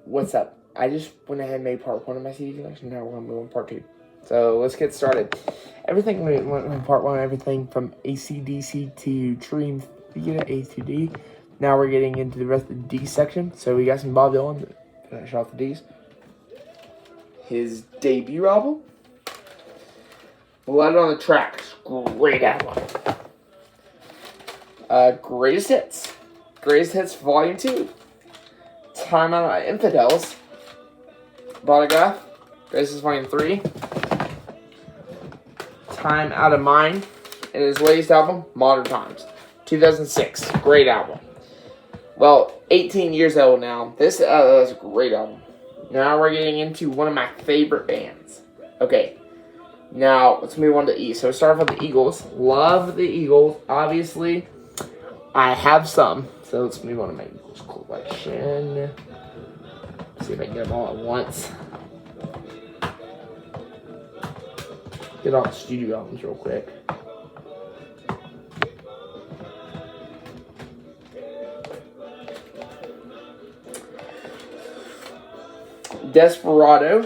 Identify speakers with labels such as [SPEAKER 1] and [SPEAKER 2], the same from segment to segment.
[SPEAKER 1] What's up? I just went ahead and made part 1 of my CD collection. Now we're going to move on to part 2. So let's get started. Everything we went in part 1, everything from AC/DC to Dream Theater, A to D. Now we're getting into the rest of the D section. So we got some Bob Dylan to finish off the D's. His debut album, Blood on the Tracks, great album. Greatest Hits Volume 2. Time Out of Infidels, Autograph, Greatest Hits Volume 3. Time Out of Mind, and his latest album, Modern Times, 2006. Great album. Well, 18 years old now. This is a great album. Now we're getting into one of my favorite bands. Okay, now let's move on to E. So start off with the Eagles. Love the Eagles. Obviously, I have some. So let's move on to my Eagles collection. See if I can get them all at once. Get all the studio albums real quick. Desperado.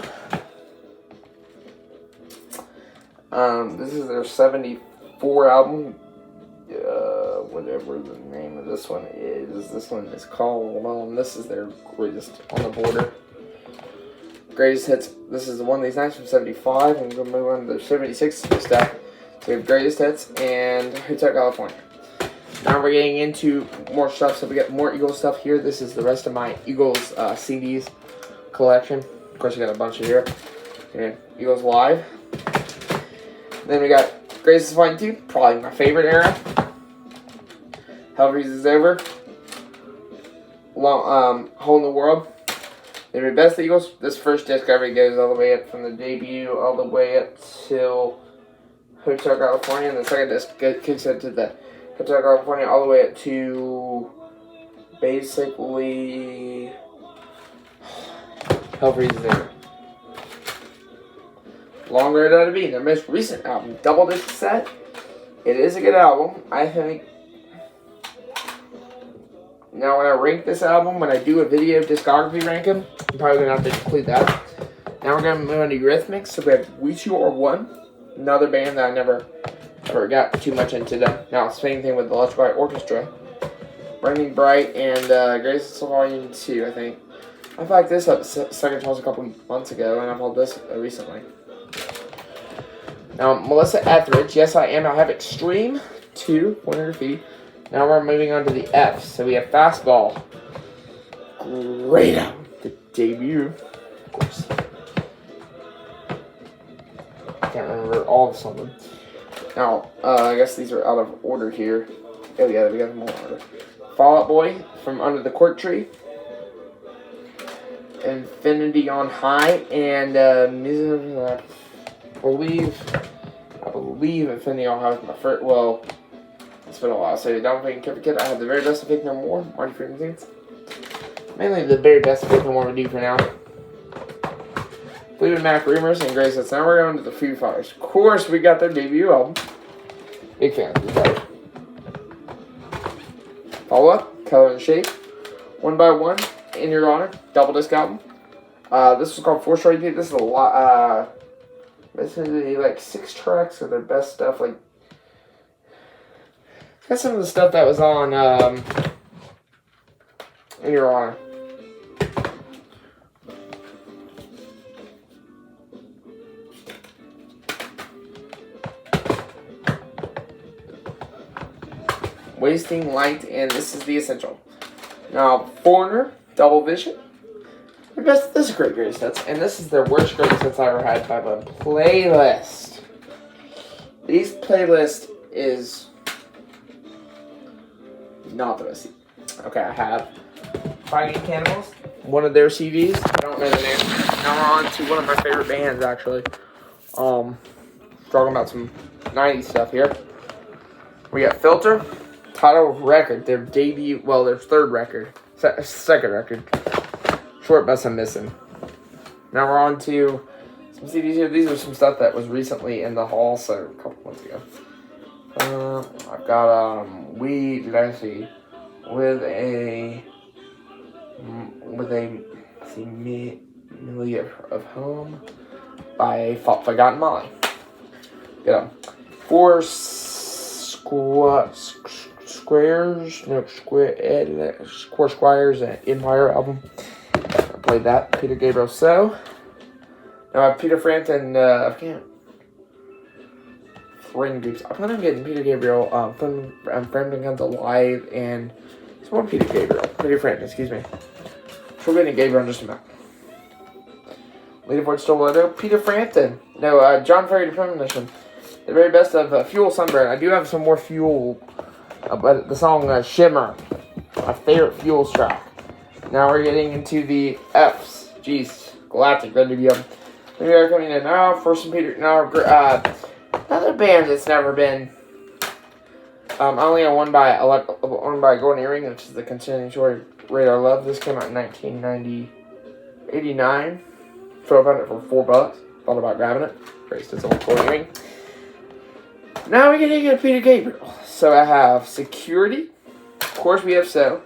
[SPEAKER 1] This is their 74 album. Whatever the name of this one is. This one is called, this is their greatest on the border. Greatest hits. This is one of these nights from 75. I'm going to move on to the 76 stuff. So we have greatest hits and Hotel California. Now we're getting into more stuff. So we got more Eagles stuff here. This is the rest of my Eagles CDs collection. Of course, we got a bunch of here. And Eagles Live. Then we got Greatest Volume 2, probably my favorite era. Hell Freezes Over. Hole in the World. Then the Best Eagles. This first discovery goes all the way up from the debut all the way up till Hotel California. And the second disc kicks into the Hotel California all the way up to basically Hell Freezes Over. Long Road Out of Be, their most recent album, double disc set. It is a good album, I think. Now, when I rank this album, when I do a video discography ranking, I'm probably going to have to include that. Now we're going to move on to Eurythmics. So we have We Two Are One, another band that I never got too much into them. Now, same thing with the Electric Light Orchestra. Burning Bright and Greatest Hits Volume 2, I think. I picked this up second toss a couple months ago, and I've held this recently. Now, Melissa Etheridge, yes I am. I have Extreme 2, 100 feet. Now we're moving on to the F. So we have Fastball. Great album. The debut, of course. I can't remember all of something. Now, I guess these are out of order here. Oh yeah, we got them all in order. Fall Out Boy, From Under the Cork Tree. Infinity on High, and I believe Infinity on High was my first. Well, it's been a while. So Don't Think Kid. I have The Very Best of Faith No More. Marty Freeman's. Mainly The Very Best of Faith No More we do for now. Fleetwood Mac, Rumors, and Grace Hits. Now we're going to the Foo Fighters. Of course, we got their debut album. Big fan of Foo Fighters. Follow Up, Color and Shape, One by One, In Your Honor, double disc album. This was called 4 Story Deep. This is a lot. Basically, like 6 tracks of their best stuff. Like, got some of the stuff that was on In Your Honor. Wasting Light, and this is the essential. Now, Foreigner, Double Vision. This is great greatest hits, and this is their worst greatest hits I ever had by a playlist. These playlist is not the best. Okay, I have Fighting Cannibals, one of their CDs. I don't know the name. Now we're on to one of my favorite bands, actually. Talking about some 90s stuff here. We got Filter, title record, their debut, well, their third record, second record. Short Bus I'm Missing. Now we're on to some CDs here. These are some stuff that was recently in the hall, so a couple months ago. I've got with a see, Millie of Home by Forgotten Molly. Good. Four Squares, no, Square Squires, Empire album. I played that. Peter Gabriel. So now I have Peter Frampton. I can't. Friend groups. I plan on getting Peter Gabriel. Frampton Comes Alive and it's more Peter Gabriel. Peter Frampton. Excuse me. We're getting Gabriel in just a minute. Leaderboard Stiletto. Peter Frampton. No, John Ferry to Premonition. The very best of Fuel Sunburn. I do have some more Fuel. But the song Shimmer. My favorite Fuel track. Now we're getting into the F's. Jeez. Galactic. Ready to go. We are coming in now. First and Peter. Now, another band that's never been. Only one by Golden Earring, which is the Continuing Story Radar Love. This came out in 1989. So I found it for $4. Thought about grabbing it. Raced its own Golden Earring. Now we're getting into Peter Gabriel. So I have Security. Of course we have So.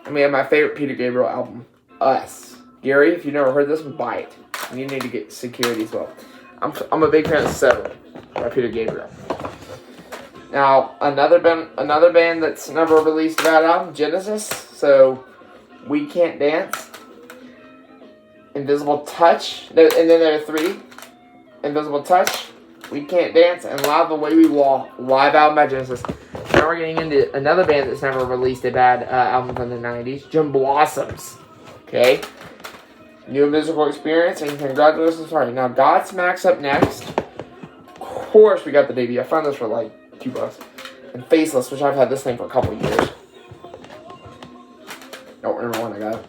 [SPEAKER 1] And we have my favorite Peter Gabriel album, Us. Gary, if you've never heard this one, buy it. And you need to get Security as well. I'm a big fan of So by Peter Gabriel. Now, another band that's never released a bad album, Genesis. So, We Can't Dance, Invisible Touch, and then there are three. Invisible Touch, We Can't Dance, and Live the Way We Walk, live album by Genesis. Now we're getting into another band that's never released a bad album from the 90s, Jim Blossoms. Okay? New musical experience, and congratulations, sorry. Now, Godsmack's up next. Of course, we got the debut. I found this for like $2. And Faceless, which I've had this thing for a couple of years. Don't remember when I got it.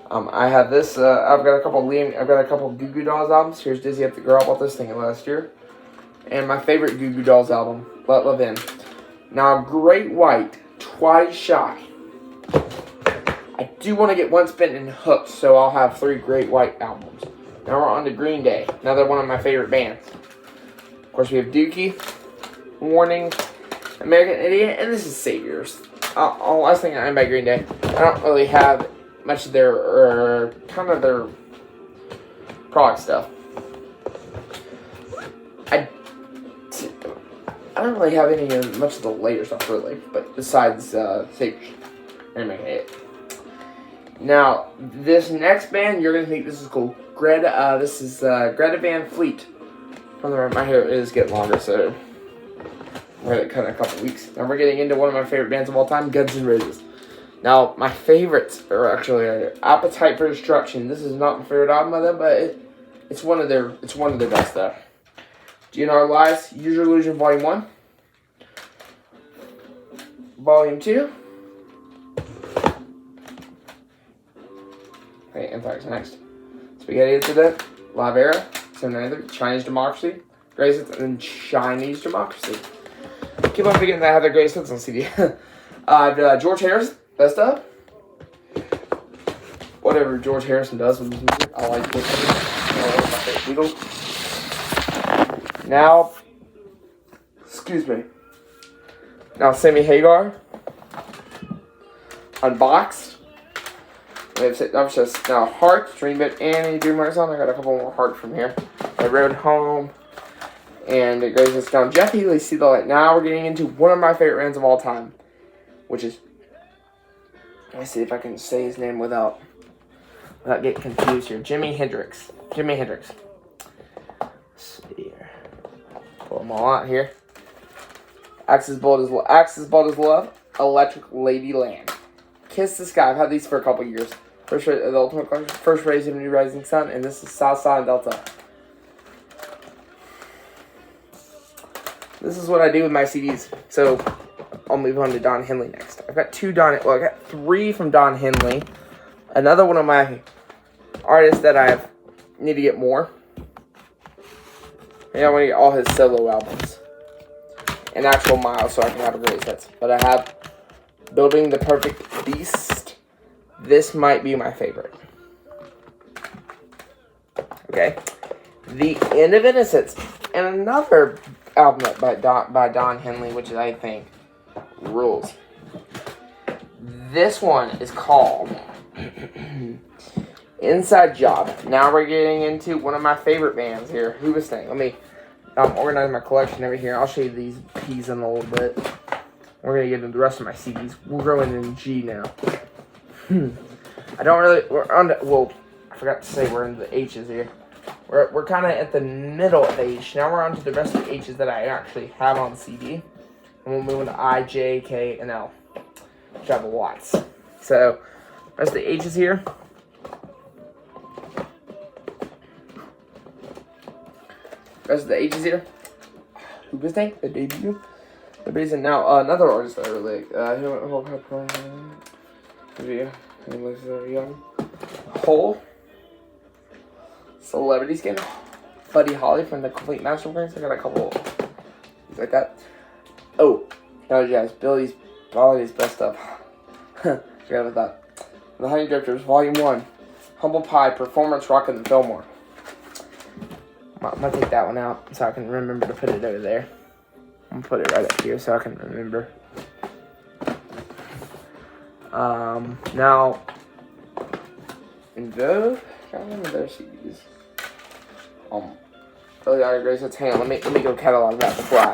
[SPEAKER 1] I have this. I've got a couple Goo Goo Dolls albums. Here's Dizzy Up the Girl. I bought this thing last year. And my favorite Goo Goo Dolls album, Let Love In. Now, Great White, Twice Shy. I do want to get Once Bitten and Hooked, so I'll have 3 Great White albums. Now we're on to Green Day, another one of my favorite bands. Of course, we have Dookie, Warning, American Idiot, and this is Saviors. Last thing I am by Green Day. I don't really have much of their, their product stuff. I don't really have much of the later stuff, really, but besides Saviors, American Idiot. Now, this next band, you're going to think this is cool. Greta, this is Greta Van Fleet. My hair is getting longer, so we're going to cut in a couple weeks. Now we're getting into one of my favorite bands of all time, Guns N' Roses. Now, my favorites are actually Appetite for Destruction. This is not my favorite album of them, but it's one of their best though. GNR Lies, Use Your Illusion Volume 1. Volume 2. Okay, Anthrax next. Spaghetti Incident, Live Era, 793, Chinese Democracy, Greatest Hits, and Chinese Democracy. Keep on forgetting that I have their Greatest Hits on CD. George Harrison, Best Of. Whatever George Harrison does with his music, I like it. Now, excuse me. Now, Sammy Hagar, Unboxed. I'm just now Heart, Dreambit, and Dream Heart song. I got a couple more Heart from here. I Rode Home, and it goes this down. Jeff Healey, See the Light. Now we're getting into one of my favorite bands of all time, which is, let me see if I can say his name without getting confused here. Jimi Hendrix. Let's see here. Pull them all out here. Axis Bold as Love, Electric Ladyland, Kiss the Sky. I've had these for a couple years. The Ultimate Collection, First Rays of New Rising Sun, and this is Southside Delta. This is what I do with my CDs. So I'll move on to Don Henley next. I got 3 from Don Henley. Another one of my artists that I need to get more. And I want to get all his solo albums and actual miles so I can have a great hits. But I have Building the Perfect Beast. This might be my favorite. Okay. The End of Innocence. And another album by Don Henley, which I think rules. This one is called Inside Job. Now we're getting into one of my favorite bands here. Who was saying? Let me organize my collection over here. I'll show you these P's in a little bit. We're going to get into the rest of my CDs. We're going in G now. I don't really... We're on the... Well, I forgot to say we're into the H's here. We're kind of at the middle of H. Now we're on to the rest of the H's that I actually have on CD. And we'll move into I, J, K, and L. Which I have lots. So, rest of the H's here. Rest of the H's here. Who was that? The debut. The reason now, another artist that I really like, Hole. Celebrity Skin. Buddy Holly from the Complete Masterworks. I got a couple things like that. Oh, jazz. Billy's best stuff. Forgot about that. The Honey Drifters, Volume 1. Humble Pie, Performance Rock in the Fillmore. I'm going to take that one out so I can remember to put it over there. I'm going to put it right up here so I can remember. Now, in Vogue, I can't remember their CDs. Billy Idol, Grace, let's hang on. Let me go catalog that before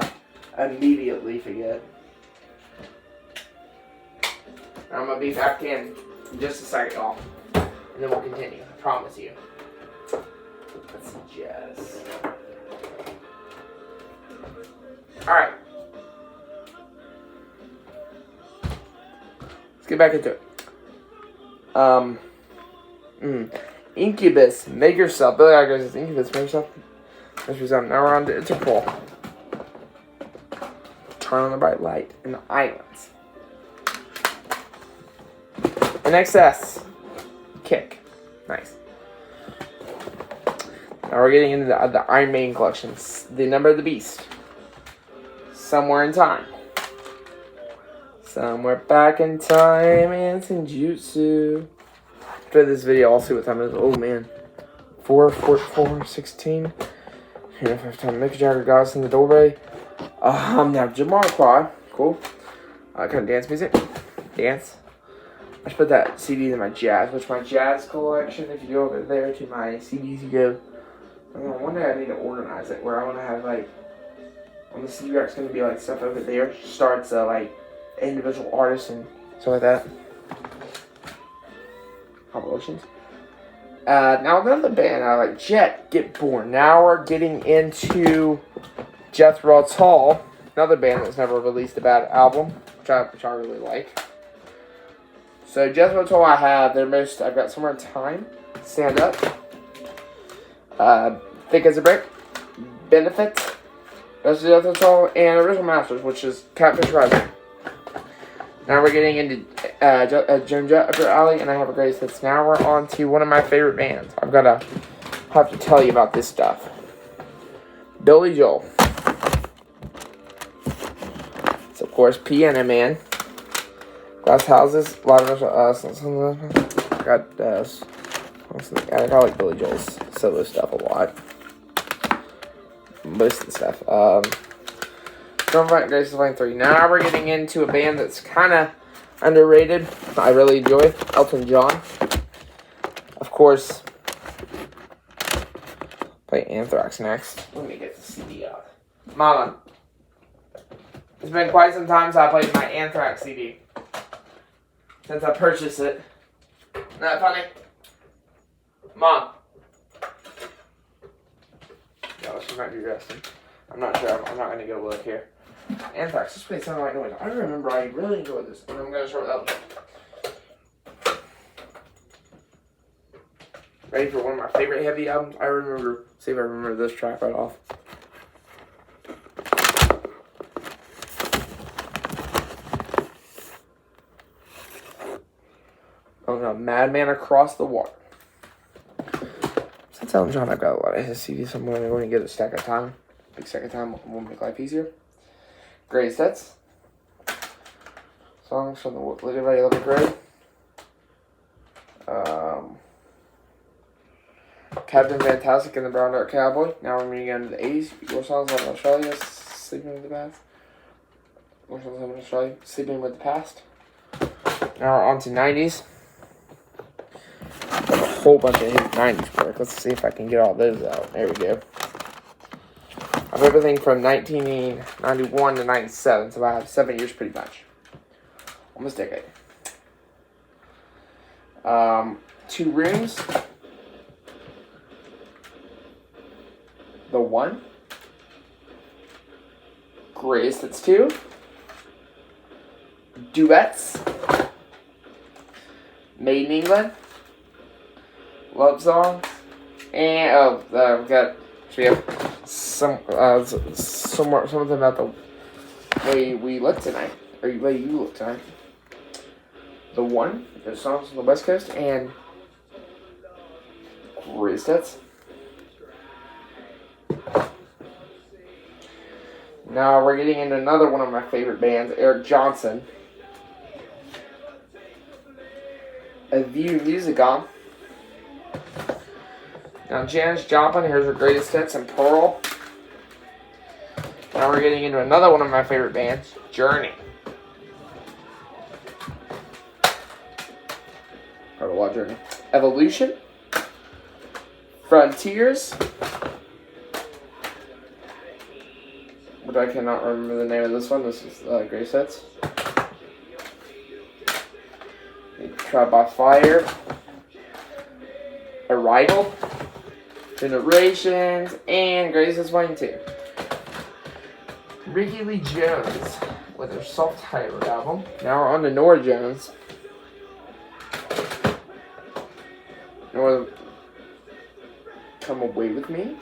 [SPEAKER 1] I immediately forget. I'm going to be back in just a second, y'all. And then we'll continue. I promise you. Let's see, jazz. Alright. Let's get back into it. Incubus, Make Yourself. Billy Idol goes, Incubus, Make Yourself. Now we're on to Interpol. Turn on the Bright Light in the Islands. NXS, Kick. Nice. Now we're getting into the Iron Maiden collections. The Number of the Beast. Somewhere in Time. Somewhere Back in Time and Senjutsu. After this video, I'll see what time it is. Oh man. 4:16. Here, 5 time. Mick Jagger, Goddess in the Doorway. Now Jamiroquai. Cool. Kind of dance music. Dance. I should put that CD in my jazz, which my jazz collection, if you go over there to my CDs, you go, I don't know, one day I need to organize it, where I want to have, like, on the CD rack's going to be, like, stuff over there, starts, like, individual artists and stuff like that. Compilations. Now another band I like, Jet, Get Born. Now we're getting into Jethro Tull, another band that's never released a bad album, which I really like. So Jethro Tull, I have their most. I've got Somewhere in Time, Stand Up, Thick as a Brick, Benefit, that's Jethro Tull, and Original Masters, which is Catfish Rising. Now we're getting into Joan Jett Upper Alley, and I have a greatest hits. Now we're on to one of my favorite bands. I've got to have to tell you about this stuff. Billy Joel. It's of course Piano Man. Glass Houses, I like Billy Joel's solo stuff a lot. Most of the stuff. Grace Line 3. Now we're getting into a band that's kind of underrated. I really enjoy Elton John. Of course, play Anthrax next. Let me get the CD out. Mama, it's been quite some time since I played my Anthrax CD. Since I purchased it. Isn't that funny? Mom. Yeah, she might be resting. I'm not sure. I'm not going to go look here. Anthrax. This place sounds like noise. I remember I really enjoyed this. And I'm going to start that. Ready for one of my favorite heavy albums? I remember. See if I remember this track right off. Oh no, Madman Across the Water. Since Elton John, I've got a lot of his CDs, so I'm going to get a stack of time. Big stack of time will make life easier. Greatest hits. Songs from the Everybody Love It Gray. Captain Fantastic and the Brown Dark Cowboy. Now we're moving into the 80s. More songs on Australia. Sleeping with the Past. More songs on Australia. Sleeping with the Past. Now we're on to 90s. whole bunch of his 90s work. Let's see if I can get all those out. There we go. I have everything from 1991 to 97, so I have 7 years pretty much. Almost a decade. 2 rooms. The One. Greatest Hits 2. Duets. Made in England. Love Songs. And we have something about the way we look tonight, or the way you look tonight. The One, the songs on the West Coast, and Greatest Hits. Now we're getting into another one of my favorite bands, Eric Johnson. A View Musicom. Now Janis Joplin, here's her Greatest Hits, and Pearl. Now we're getting into another one of my favorite bands, Journey. Heard a lot, Journey. Evolution. Frontiers. But I cannot remember the name of this one. This is Greatest Hits. Trial by Fire. Arrival. Generations. And Greatest Hits 1 and 2. Ricky Lee Jones with her self-titled album. Now we're on to Norah Jones. Norah, Come Away With Me.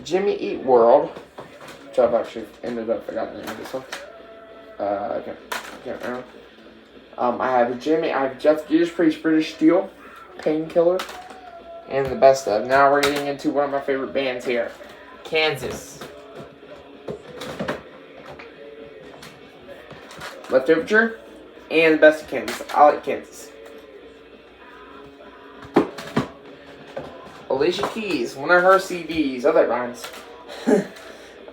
[SPEAKER 1] Jimmy Eat World, which I've actually ended up forgotten the name of this one. I can't remember. I have Jeff Judas Priest, British Steel, Painkiller, and the best of. Now we're getting into one of my favorite bands here, Kansas. Leftover, and the best of Kansas. I like Kansas. Alicia Keys, one of her CDs. Oh, that rhymes.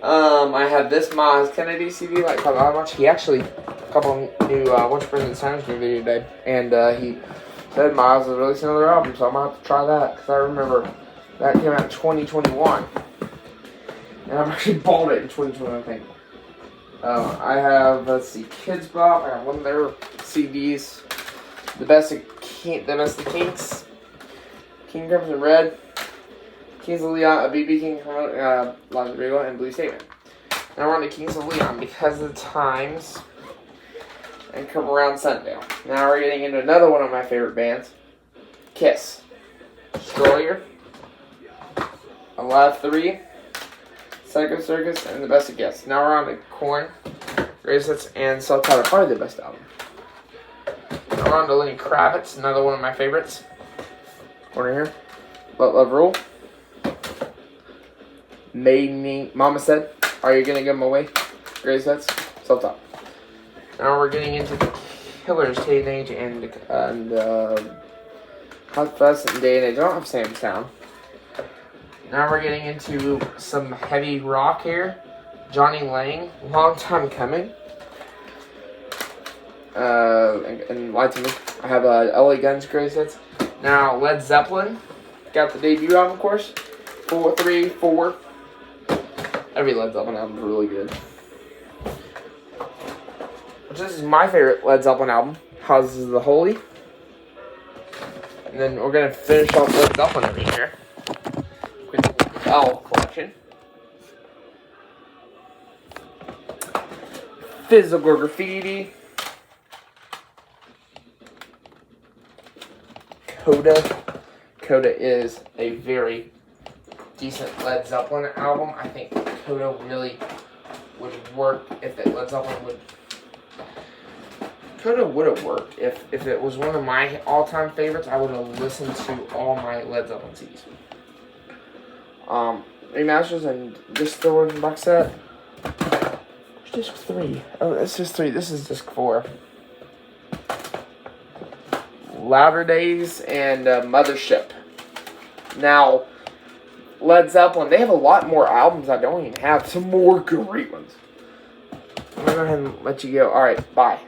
[SPEAKER 1] I have this Miles Kennedy CD, like how much. He actually, a couple of new Once Brendan Sanders new video today, and he said Miles is releasing another album, so I'm gonna have to try that because I remember that came out in 2021, and I've actually bought it in 2021, I think. I have, let's see, Kids Bop. I got one of their CDs. The best of Kinks, King Crimson Red, Kings of Leon, BB King, Live Regal, and Blue Statement. Now we're on to Kings of Leon because of the times and Come Around Sundown. Now we're getting into another one of my favorite bands, Kiss, Destroyer, Alive 3, Psycho Circus, and The Best of Guests. Now we're on to Korn, Greatest Hits, and Self-Titled, probably the best album. Now we're on to Lenny Kravitz, another one of my favorites. Corner here. Let Love Rule. Made Me. Mama Said, Are You Gonna Give 'Em Away? Greatest Hits, Self-Titled. Now we're getting into the Killers, Teenage, and Hot Fuss and Day and Age. I don't have Sam Sound. Now we're getting into some heavy rock here. Johnny Lang, Long Time Coming. And Lie to Me. I have LA Guns, Greatest Hits. Now Led Zeppelin, got the debut album, of course. 4, 3, 4. Every Led Zeppelin album is really good. This is my favorite Led Zeppelin album, Houses of the Holy. And then we're going to finish off Led Zeppelin over here with the L collection. Physical Graffiti. Coda is a very decent Led Zeppelin album. I think Coda really would work if Led Zeppelin would. Coda would have worked if it was one of my all-time favorites. I would have listened to all my Led Zeppelin CDs. Remasters and disc the origin box set. Where's disc 3? Oh, that's disc 3. This is disc 4. Louder Days and Mothership. Now, Led Zeppelin, they have a lot more albums I don't even have. Some more great ones. I'm gonna go ahead and let you go. All right, bye.